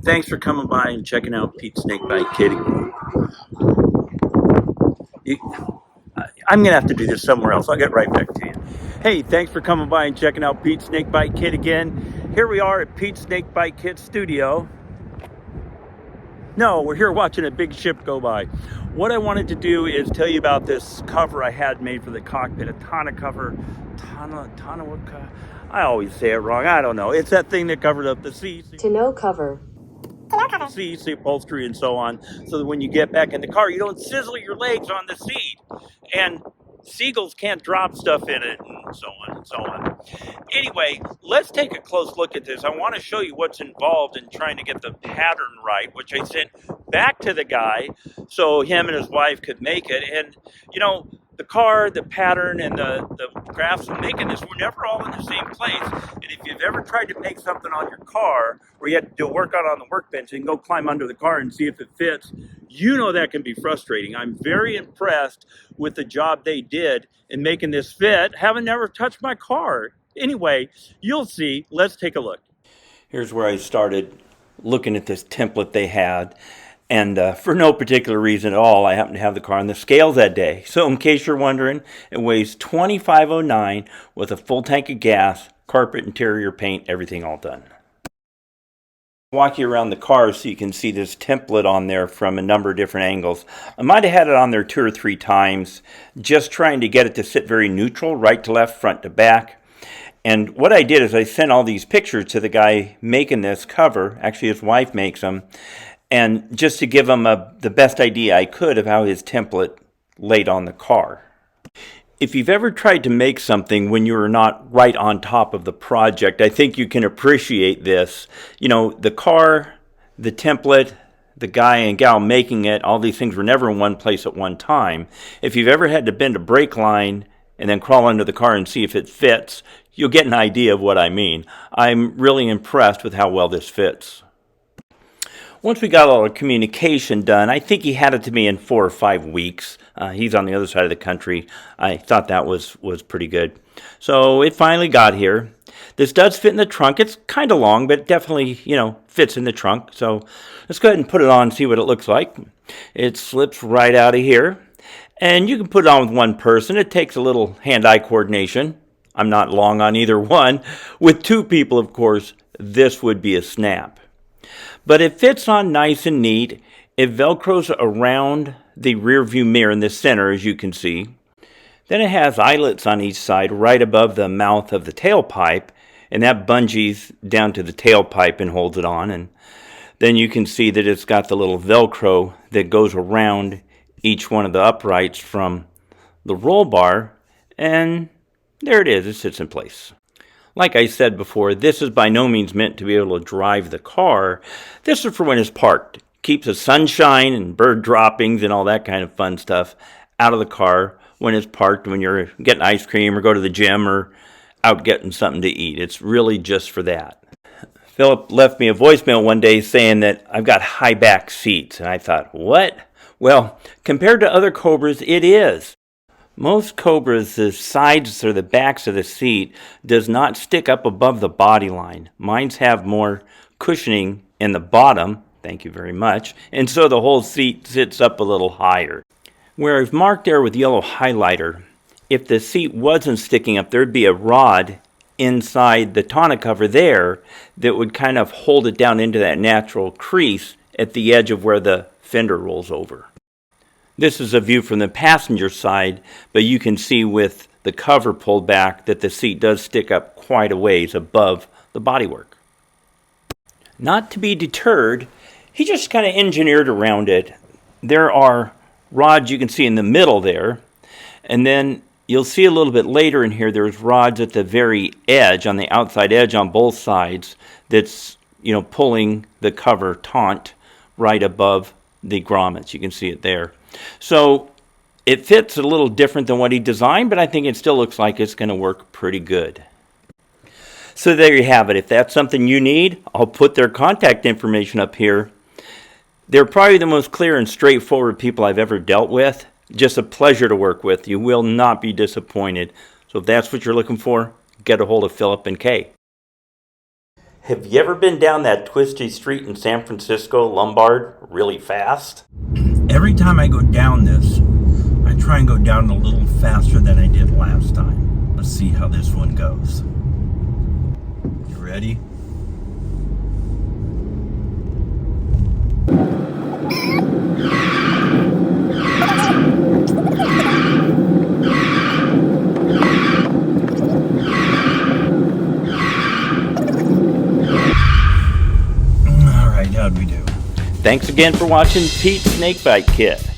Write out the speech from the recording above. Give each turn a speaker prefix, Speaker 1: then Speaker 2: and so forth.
Speaker 1: Thanks for coming by and checking out Pete's Snakebite Kitty. I'm going to have to do this somewhere else. I'll get right back to you. Hey, thanks for coming by and checking out Pete's Snakebite Kid again. Here we are at Pete's Snakebite Kid studio. No, we're here watching a big ship go by. What I wanted to do is tell you about this cover I had made for the cockpit, a Tonneau cover. Tonneau, I always say it wrong. I don't know. It's that thing that covered up the seats.
Speaker 2: Tonneau cover.
Speaker 1: Seats, the upholstery, and so on, so that when you get back in the car, you don't sizzle your legs on the seat, and seagulls can't drop stuff in it, and so on and so on. Anyway, let's take a close look at this. I want to show you what's involved in trying to get the pattern right, which I sent back to the guy so him and his wife could make it. And you know, the car, the pattern, and the graphs of making this were never all in the same place. And if you've ever tried to make something on your car where you had to do a workout on the workbench and go climb under the car and see if it fits, you know that can be frustrating. I'm very impressed with the job they did in making this fit. Haven't never touched my car. Anyway, you'll see. Let's take a look. Here's where I started looking at this template they had. And for no particular reason at all, I happened to have the car on the scales that day. So in case you're wondering, it weighs 2509 with a full tank of gas, carpet, interior paint, everything all done. Walk you around the car so you can see this template on there from a number of different angles. I might have had it on there 2 or 3 times, just trying to get it to sit very neutral, right to left, front to back. And what I did is I sent all these pictures to the guy making this cover. Actually, his wife makes them. And just to give him the best idea I could of how his template laid on the car. If you've ever tried to make something when you're not right on top of the project, I think you can appreciate this. You know, the car, the template, the guy and gal making it, all these things were never in one place at one time. If you've ever had to bend a brake line and then crawl under the car and see if it fits, you'll get an idea of what I mean. I'm really impressed with how well this fits. Once we got all the communication done, I think he had it to me in 4 or 5 weeks. He's on the other side of the country. I thought that was pretty good. So it finally got here. This does fit in the trunk. It's kind of long, but it definitely, fits in the trunk. So let's go ahead and put it on and see what it looks like. It slips right out of here. And you can put it on with one person. It takes a little hand-eye coordination. I'm not long on either one. With 2 people, of course, this would be a snap. But it fits on nice and neat. It velcros around the rear view mirror in the center, as you can see. Then it has eyelets on each side right above the mouth of the tailpipe, and that bungees down to the tailpipe and holds it on. And then you can see that it's got the little velcro that goes around each one of the uprights from the roll bar, and there it is. It sits in place. Like I said before, this is by no means meant to be able to drive the car. This is for when it's parked. Keeps the sunshine and bird droppings and all that kind of fun stuff out of the car when it's parked, when you're getting ice cream or go to the gym or out getting something to eat. It's really just for that. Phillip left me a voicemail one day saying that I've got high back seats. And I thought, what? Well, compared to other Cobras, it is. Most Cobras, the sides or the backs of the seat does not stick up above the body line. Mine's have more cushioning in the bottom, thank you very much, and so the whole seat sits up a little higher. Where I've marked there with yellow highlighter, if the seat wasn't sticking up, there'd be a rod inside the tonneau cover there that would kind of hold it down into that natural crease at the edge of where the fender rolls over. This is a view from the passenger side, but you can see with the cover pulled back that the seat does stick up quite a ways above the bodywork. Not to be deterred, he just kind of engineered around it. There are rods you can see in the middle there, and then you'll see a little bit later in here there's rods at the very edge, on the outside edge on both sides, that's pulling the cover taut right above the grommets. You can see it there. So it fits a little different than what he designed, but I think it still looks like it's going to work pretty good. So there you have it. If that's something you need, I'll put their contact information up here. They're probably the most clear and straightforward people I've ever dealt with. Just a pleasure to work with. You will not be disappointed. So if that's what you're looking for, get a hold of Phillip and Kay. Have you ever been down that twisty street in San Francisco, Lombard, really fast? Every time I go down this, I try and go down a little faster than I did last time. Let's see how this one goes. You ready? How'd we do? Thanks again for watching Pete's Snakebite Kit.